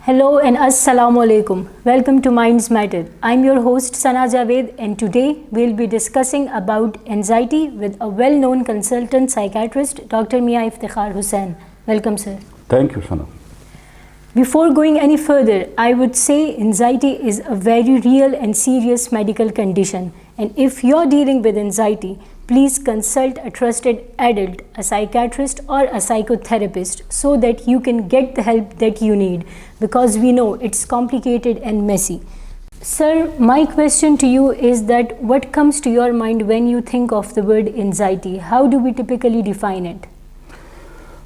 Hello and Assalamu alaikum. Welcome to Minds Matter. I'm your host Sana Javed, and today we'll be discussing about anxiety with a well-known consultant psychiatrist, Dr. Mia Iftikhar Hussain. Welcome, sir. Thank you, Sana. Before going any further, I would say anxiety is a very real and serious medical condition. And if you're dealing with anxiety, please consult a trusted adult, a psychiatrist or a psychotherapist so that you can get the help that you need, because we know it's complicated and messy. Sir, my question to you is that what comes to your mind when you think of the word anxiety? How do we typically define it?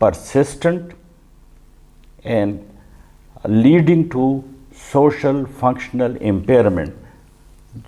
persistent and leading to social functional impairment,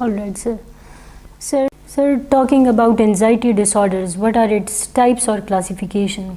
Alright, sir. Sir, talking about anxiety disorders, what are its types or classification?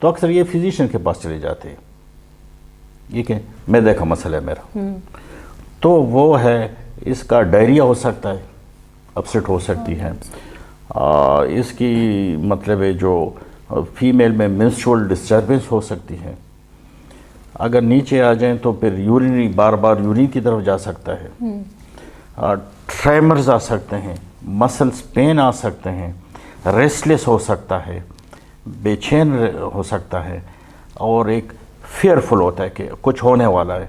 تو اکثر یہ physician کے پاس چلے جاتے ہیں، یہ کہ معدے کا مسئلہ ہے میرا، تو وہ ہے اس کا ڈائریا ہو سکتا ہے، اپسٹ ہو سکتی ہے، اس کی مطلب ہے جو فیمیل میں منسٹرول ڈسٹربنس ہو سکتی ہے، اگر نیچے آ جائیں تو پھر یورینری بار بار یورین کی طرف جا سکتا ہے، ٹریمرز آ سکتے ہیں، مسلز پین آ سکتے ہیں، ریسٹلیس ہو سکتا ہے، بے چین ہو سکتا ہے، اور ایک فیئرفل ہوتا ہے کہ کچھ ہونے والا ہے،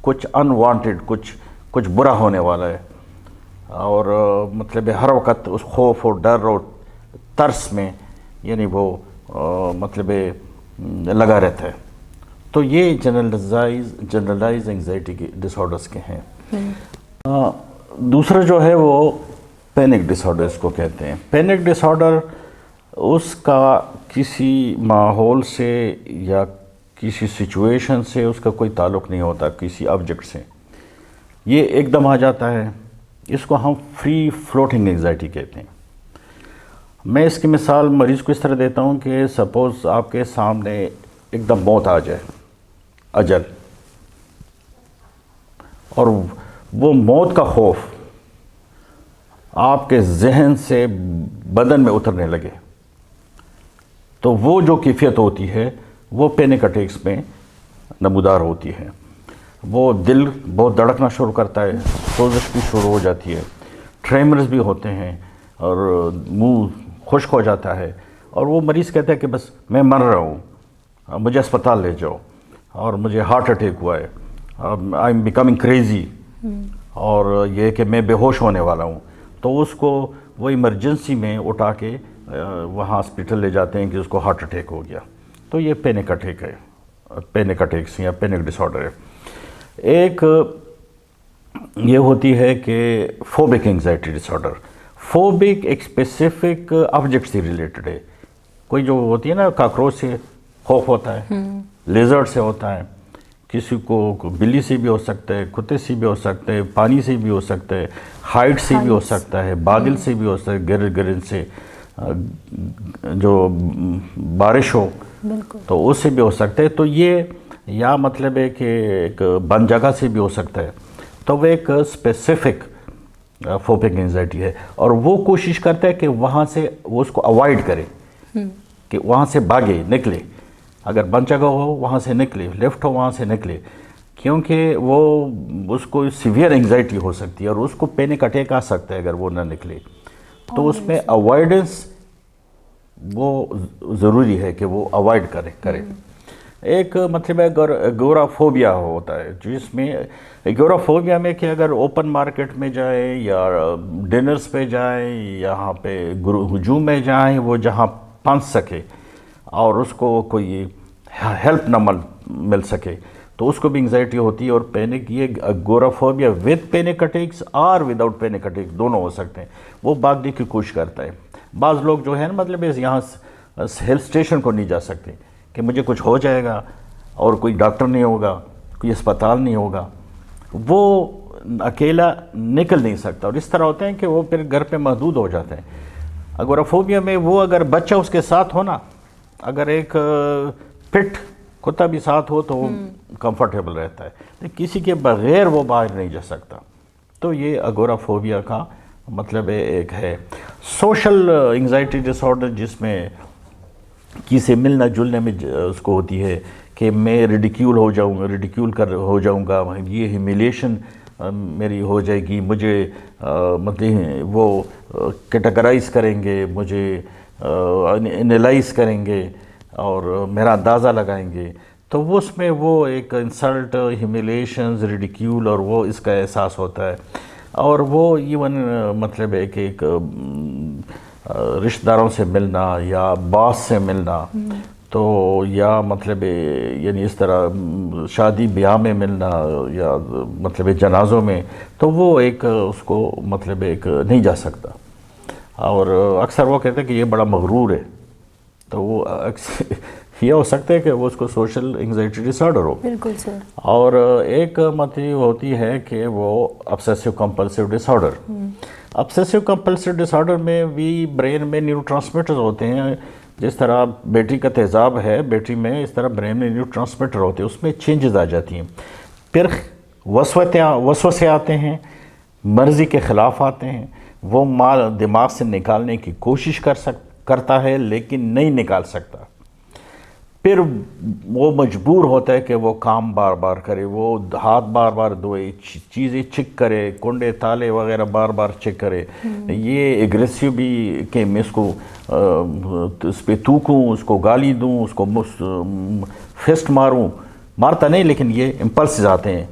کچھ انوانٹیڈ، کچھ برا ہونے والا ہے، اور مطلب ہر وقت اس خوف اور ڈر اور ترس میں یعنی وہ مطلب لگا رہتا ہے. تو یہ جنرلائز انگزائٹی کے ڈس آرڈرس کے ہیں. دوسرا جو ہے وہ پینک ڈس آرڈر اس کو کہتے ہیں. پینک ڈس آرڈر اس کا کسی ماحول سے یا کسی سچویشن سے اس کا کوئی تعلق نہیں ہوتا، کسی آبجیکٹ سے، یہ ایک دم آ جاتا ہے. اس کو ہم فری فلوٹنگ انگزائٹی کہتے ہیں. میں اس کی مثال مریض کو اس طرح دیتا ہوں کہ سپوز آپ کے سامنے ایک دم موت آ جائے، اجل، اور وہ موت کا خوف آپ کے ذہن سے بدن میں اترنے لگے، تو وہ جو کیفیت ہوتی ہے وہ پینک اٹیکس میں نمودار ہوتی ہے. وہ دل بہت دھڑکنا شروع کرتا ہے، سوزش بھی شروع ہو جاتی ہے، ٹریمرز بھی ہوتے ہیں، اور منہ خشک ہو جاتا ہے، اور وہ مریض کہتا ہے کہ بس میں مر رہا ہوں، مجھے اسپتال لے جاؤ، اور مجھے ہارٹ اٹیک ہوا ہے، آئی ایم بیکمنگ کریزی، اور یہ کہ میں بے ہوش ہونے والا ہوں. تو اس کو وہ ایمرجنسی میں اٹھا کے وہاں ہاسپٹل لے جاتے ہیں کہ اس کو ہارٹ اٹیک ہو گیا. تو یہ پینک اٹیک ہے، پینک اٹیکس یا پینک ڈس آرڈر ہے. ایک یہ ہوتی ہے کہ فوبک انگزائٹی ڈس آرڈر. فوبک ایک اسپیسیفک آبجیکٹ سے ریلیٹڈ ہے. کوئی جو ہوتی ہے نا، کاکروچ سے خوف ہوتا ہے، لیزرڈ سے ہوتا ہے، کسی کو بلی سے بھی ہو سکتا ہے، کتے سے بھی ہو سکتا ہے، پانی سے بھی ہو سکتا ہے، ہائٹ سے بھی ہو سکتا ہے، بادل سے بھی ہو سکتا ہے، گرن سے جو بارش ہو تو اس سے بھی ہو سکتا ہے. تو یہ یا مطلب ہے کہ ایک بند جگہ سے بھی ہو سکتا ہے. تو وہ ایک اسپیسیفک فوبک انگزائٹی ہے، اور وہ کوشش کرتا ہے کہ وہاں سے وہ اس کو اوائڈ کرے، کہ وہاں سے بھاگے، نکلے، اگر بند جگہ ہو وہاں سے نکلے، لیفٹ ہو وہاں سے نکلے، کیونکہ وہ اس کو سیویئر انگزائٹی ہو سکتی ہے اور اس کو پینک اٹیک آ سکتا ہے اگر وہ نہ نکلے. تو اس میں اوائڈنس وہ ضروری ہے کہ وہ اوائڈ کرے. ایک مطلب ہے گورافوبیا ہوتا ہے، جس میں گورافوبیا میں کہ اگر اوپن مارکیٹ میں جائیں یا ڈنرز پہ جائیں، یہاں پہ ہجوم میں جائیں، وہ جہاں پھنس سکے اور اس کو کوئی ہیلپ نہ مل سکے، تو اس کو بھی انگزائٹی ہوتی ہے. اور پینک، یہ گورافوبیا ود پینک اٹیکس اور وداؤٹ پینک اٹیکس دونوں ہو سکتے ہیں. وہ بھاگنے کی کوشش کرتا ہے. بعض لوگ جو ہے نا مطلب یہاں ہل اسٹیشن کو نہیں جا سکتے کہ مجھے کچھ ہو جائے گا اور کوئی ڈاکٹر نہیں ہوگا، کوئی اسپتال نہیں ہوگا، وہ اکیلا نکل نہیں سکتا، اور اس طرح ہوتے ہیں کہ وہ پھر گھر پہ محدود ہو جاتے ہیں. اگورافوبیا میں وہ اگر بچہ اس کے ساتھ ہو نا، اگر ایک پٹ کتا بھی ساتھ ہو تو وہ کمفرٹیبل رہتا ہے، کسی کے بغیر وہ باہر نہیں جا سکتا. تو یہ اگورافوبیا کا مطلب ایک ہے. سوشل انگزائٹی ڈس آرڈر، جس میں کسی سے ملنا جلنے میں اس کو ہوتی ہے کہ میں ریڈیکیول ہو جاؤں گا، یہ ہیومیلیشن میری ہو جائے گی، مجھے مطلب وہ کیٹیگرائز کریں گے، مجھے انیلائز کریں گے اور میرا اندازہ لگائیں گے. تو وہ اس میں وہ ایک انسلٹ، ہیومیلیشنز، ریڈیکیول، اور وہ اس کا احساس ہوتا ہے. اور وہ ایون مطلب ہے کہ ایک رشتہ داروں سے ملنا یا باس سے ملنا، تو یا مطلب یعنی اس طرح شادی بیاہ میں ملنا یا مطلب جنازوں میں، تو وہ ایک اس کو مطلب ایک نہیں جا سکتا. اور اکثر وہ کہتے ہیں کہ یہ بڑا مغرور ہے. تو وہ یہ ہو سکتا ہے کہ وہ اس کو سوشل انگزائٹی ڈس آرڈر ہو. بالکل سر. اور ایک مطلب ہوتی ہے کہ وہ obsessive compulsive disorder. obsessive compulsive disorder میں بھی برین میں نیورو ٹرانسمیٹرز ہوتے ہیں جس طرح بیٹری کا تیزاب ہے، بیٹری میں اس طرح برین میں نیو ٹرانسمیٹر ہوتے ہیں، اس میں چینجز آ جاتی ہیں، پھر وسوسے آتے ہیں، مرضی کے خلاف آتے ہیں، وہ مال دماغ سے نکالنے کی کوشش کرتا ہے لیکن نہیں نکال سکتا، پھر وہ مجبور ہوتا ہے کہ وہ کام بار بار کرے، وہ ہاتھ بار بار دھوئے، چیزیں چیک کرے، کنڈے تالے وغیرہ بار بار چیک کرے، یہ ایگریسیو بھی کہ میں اس کو اس پہ تھوکوں، اس کو گالی دوں، اس کو فسٹ مارتا نہیں، لیکن یہ امپلسز آتے ہیں۔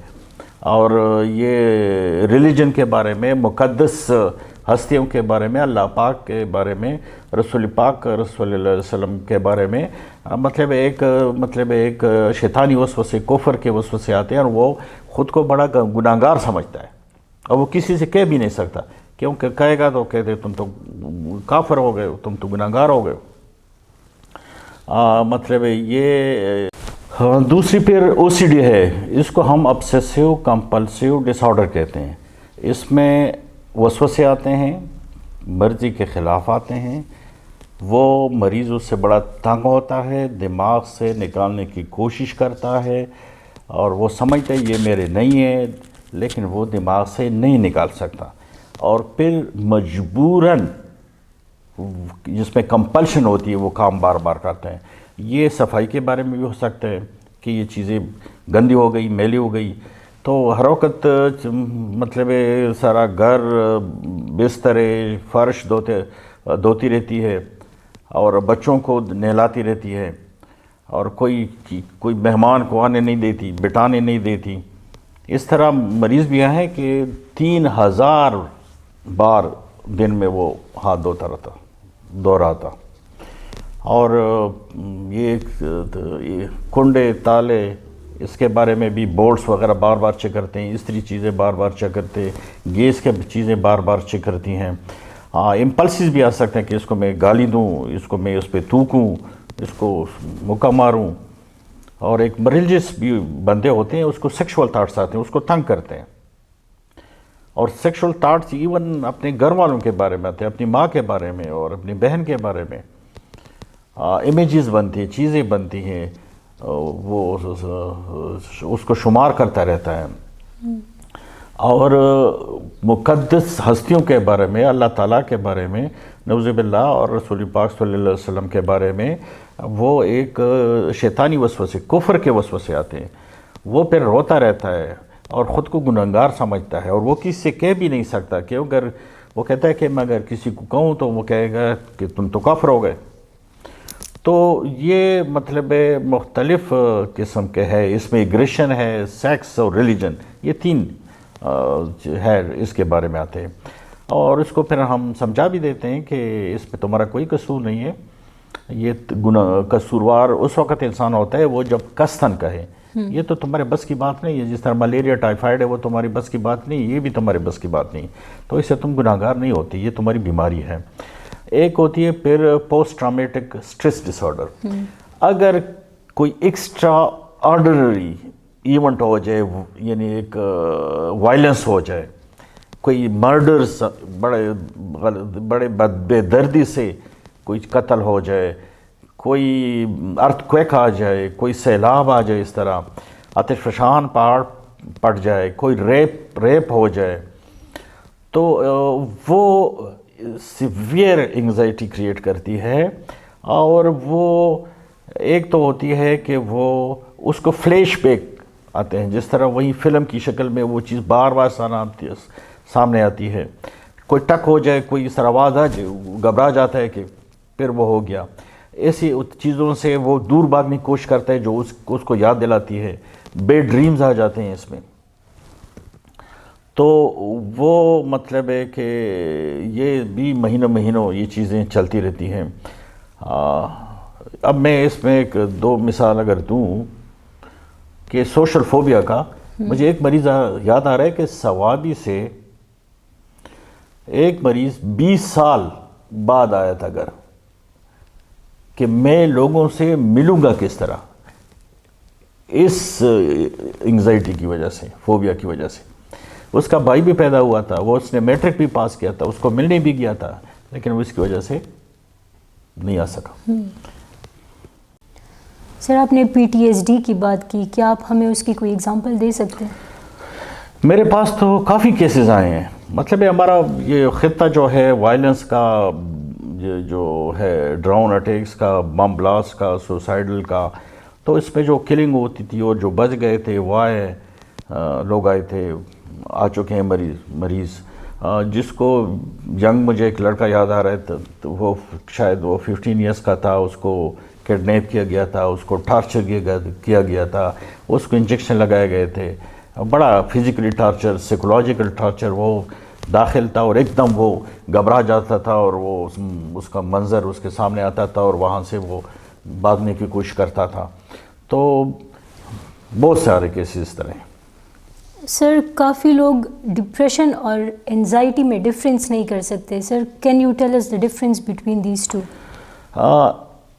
اور یہ ریلیجن کے بارے میں، مقدس ہستیوں کے بارے میں، اللہ پاک کے بارے میں، رسول پاک رسول اللہ علیہ وسلم کے بارے میں مطلب ایک شیطانی وسوسے، کفر کے وسوسے آتے ہیں، اور وہ خود کو بڑا گناہگار سمجھتا ہے، اور وہ کسی سے کہہ بھی نہیں سکتا، کیونکہ کہے گا تو کہتے تم تو کافر ہو گئے ہو، تم تو گناہگار ہو گئے ہو۔ مطلب یہ دوسری پھر OCD ہے، اس کو ہم obsessive compulsive disorder کہتے ہیں۔ اس میں وسوسے آتے ہیں، مرضی کے خلاف آتے ہیں، وہ مریض اس سے بڑا تنگ ہوتا ہے، دماغ سے نکالنے کی کوشش کرتا ہے، اور وہ سمجھتا ہے یہ میرے نہیں ہے، لیکن وہ دماغ سے نہیں نکال سکتا، اور پھر مجبوراً جس میں کمپلشن ہوتی ہے وہ کام بار بار کرتے ہیں۔ یہ صفائی کے بارے میں بھی ہو سکتا ہے کہ یہ چیزیں گندی ہو گئی، میلی ہو گئی، تو ہر وقت مطلب سارا گھر، بسترے، فرش دھوتی رہتی ہے، اور بچوں کو نہلاتی رہتی ہے، اور کوئی مہمان کو آنے نہیں دیتی، بٹانے نہیں دیتی۔ اس طرح مریض بھی ہے کہ 3000 بار دن میں وہ ہاتھ دھو رہا تھا، اور یہ کنڈے تالے، اس کے بارے میں بھی بولٹس وغیرہ بار بار چیک کرتے ہیں، استری چیزیں بار بار چیک کرتے ہیں، گیس کے چیزیں بار بار چیک کرتی ہیں۔ امپلسز بھی آ سکتے ہیں کہ اس کو میں گالی دوں، اس کو میں اس پہ تھوکوں، اس کو مکہ ماروں، اور ایک ریلیجس بھی بندے ہوتے ہیں، اس کو سیکشول تھاٹس آتے ہیں، اس کو تنگ کرتے ہیں، اور سیکشول تھاٹس ایون اپنے گھر والوں کے بارے میں آتے ہیں، اپنی ماں کے بارے میں اور اپنی بہن کے بارے میں، امیجز بنتی ہیں، چیزیں بنتی ہیں، وہ اس کو شمار کرتا رہتا ہے۔ اور مقدس ہستیوں کے بارے میں، اللہ تعالیٰ کے بارے میں، نعوذ باللہ، اور رسول پاک صلی اللہ علیہ وسلم کے بارے میں وہ ایک شیطانی وسوسے، کفر کے وسوسے آتے ہیں، وہ پھر روتا رہتا ہے اور خود کو گنہگار سمجھتا ہے، اور وہ کسی سے کہہ بھی نہیں سکتا، کہ اگر وہ کہتا ہے کہ میں اگر کسی کو کہوں تو وہ کہے گا کہ تم تو کافر ہو گئے۔ تو یہ مطلب مختلف قسم کے ہے، اس میں ایگریشن ہے، سیکس اور ریلیجن، یہ 3 ہے اس کے بارے میں آتے ہیں، اور اس کو پھر ہم سمجھا بھی دیتے ہیں کہ اس میں تمہارا کوئی قصور نہیں ہے، یہ قصوروار اس وقت انسان ہوتا ہے وہ جب قصداً کہے، یہ تو تمہارے بس کی بات نہیں ہے، جس طرح ملیریا ٹائیفائڈ ہے وہ تمہاری بس کی بات نہیں، یہ بھی تمہارے بس کی بات نہیں، تو اس سے تم گناہگار نہیں ہوتی، یہ تمہاری بیماری ہے۔ ایک ہوتی ہے پھر پوسٹ ٹرامیٹک سٹریس ڈس آرڈر، اگر کوئی ایکسٹرا آرڈنری ایونٹ ہو جائے، یعنی ایک وائلنس ہو جائے، کوئی مرڈرز بڑے بے دردی سے کوئی قتل ہو جائے، کوئی ارتھ کویک آ جائے، کوئی سیلاب آ جائے، اس طرح آتش فشان پہاڑ پڑ جائے، کوئی ریپ ہو جائے، تو وہ سیویئر انگزائٹی کریٹ کرتی ہے، اور وہ ایک تو ہوتی ہے کہ وہ اس کو فلیش بیک آتے ہیں، جس طرح وہی فلم کی شکل میں وہ چیز بار بار سامنے آتی ہے، کوئی ٹک ہو جائے، کوئی اس طرح آواز آ جائے، گھبرا جاتا ہے کہ پھر وہ ہو گیا، ایسی چیزوں سے وہ دور بھاگنے کی کوشش کرتا ہے جو اس کو یاد دلاتی ہے، بے ڈریمز آ جاتے ہیں اس میں، تو وہ مطلب ہے کہ یہ بھی مہینوں یہ چیزیں چلتی رہتی ہیں۔ اب میں اس میں 2 مثال اگر دوں کہ سوشل فوبیا کا، مجھے ایک مریض یاد آ رہا ہے کہ سوابی سے ایک مریض 20 سال بعد آیا تھا گھر، کہ میں لوگوں سے ملوں گا کس طرح، اس انگزائٹی کی وجہ سے، فوبیا کی وجہ سے۔ اس کا بھائی بھی پیدا ہوا تھا، وہ اس نے میٹرک بھی پاس کیا تھا، اس کو ملنے بھی گیا تھا، لیکن وہ اس کی وجہ سے نہیں آ سکا. سر آپ نے PTSD کی بات کی, کیا آپ ہمیں اس کی کوئی اگزامپل دے سکتے ہیں؟ میرے پاس تو کافی کیسز آئے ہیں. مطلب ہمارا یہ خطہ جو ہے وائلنس کا, جو ہے ڈرون اٹیکس کا, بم بلاسٹ کا, سوسائڈل کا, تو اس پہ جو کلنگ ہوتی تھی اور جو بچ گئے تھے وہ آئے, لوگ آئے تھے, آ چکے ہیں مریض. جس کو ینگ, مجھے ایک لڑکا یاد آ رہا ہے, تو وہ شاید وہ 15 ایئرس کا تھا, اس کو کڈنیپ کیا گیا تھا, اس کو ٹارچر کیا گیا تھا, اس کو انجیکشن لگائے گئے تھے, بڑا فزیکلی ٹارچر, سائیکولوجیکل ٹارچر. وہ داخل تھا اور ایک دم وہ گھبرا جاتا تھا, اور وہ اس کا منظر اس کے سامنے آتا تھا اور وہاں سے وہ بھاگنے کی کوشش کرتا تھا. تو بہت سارے کیسز اس طرح ہیں. سر کافی لوگ ڈپریشن اور انزائٹی میں ڈفرینس نہیں کر سکتے. Sir can you tell us the difference between these two?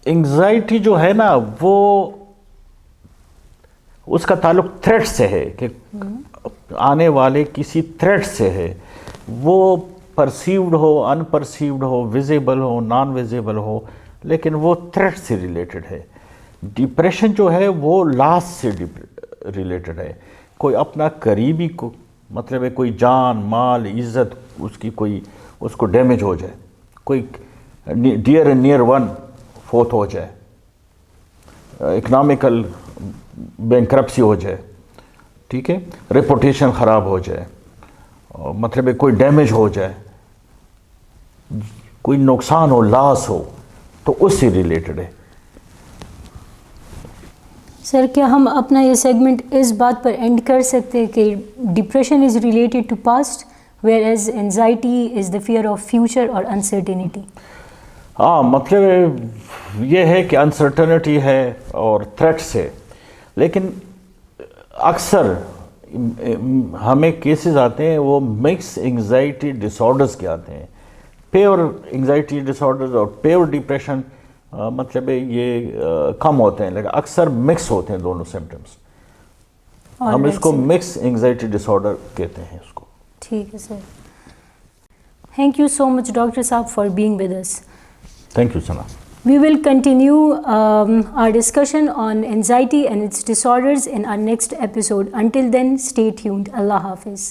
Anxiety جو ہے نا, وہ اس کا تعلق تھریٹ سے ہے, کہ آنے والے کسی تھریٹ سے ہے. وہ پرسیوڈ ہو, ان پرسیوڈ ہو, ویزیبل ہو, نان ویزیبل ہو, لیکن وہ تھریٹ سے ریلیٹڈ ہے. ڈپریشن جو ہے وہ لاس سے ریلیٹڈ ہے. کوئی اپنا قریبی کو, مطلب ہے کوئی جان مال عزت اس کی کوئی, اس کو ڈیمیج ہو جائے, کوئی ڈیئر اینڈ نیئر ون فوت ہو جائے, اکنامیکل بینکرپسی ہو جائے, ٹھیک ہے, ریپوٹیشن خراب ہو جائے, مطلب ہے کوئی ڈیمیج ہو جائے, کوئی نقصان ہو, لاس ہو, تو اس سے ریلیٹڈ ہے. سر کیا ہم اپنا یہ سیگمنٹ اس بات پر اینڈ کر سکتے ہیں کہ depression is related to past, whereas anxiety is the fear of future اور انسرٹینٹی؟ ہاں, مطلب یہ ہے کہ انسرٹنٹی ہے اور تھریٹس ہے, لیکن اکثر ہمیں کیسز آتے ہیں وہ مکس انگزائٹی ڈس آرڈرز کے آتے ہیں. پیور انگزائٹی ڈس آرڈرز اور پیور ڈپریشن مطلب یہ کم ہوتے ہیں, لیکن اکثر مکس ہوتے ہیں دونوں سمٹمز. ہم اس کو مکس انگزائٹی ڈس آرڈر کہتے ہیں اس کو. ٹھیک ہے sir. Thank you so much doctor صاحب for being with us. Thank you, Sana. We will continue our discussion on anxiety and its disorders in our next episode. Until then, stay tuned. Allah Hafiz.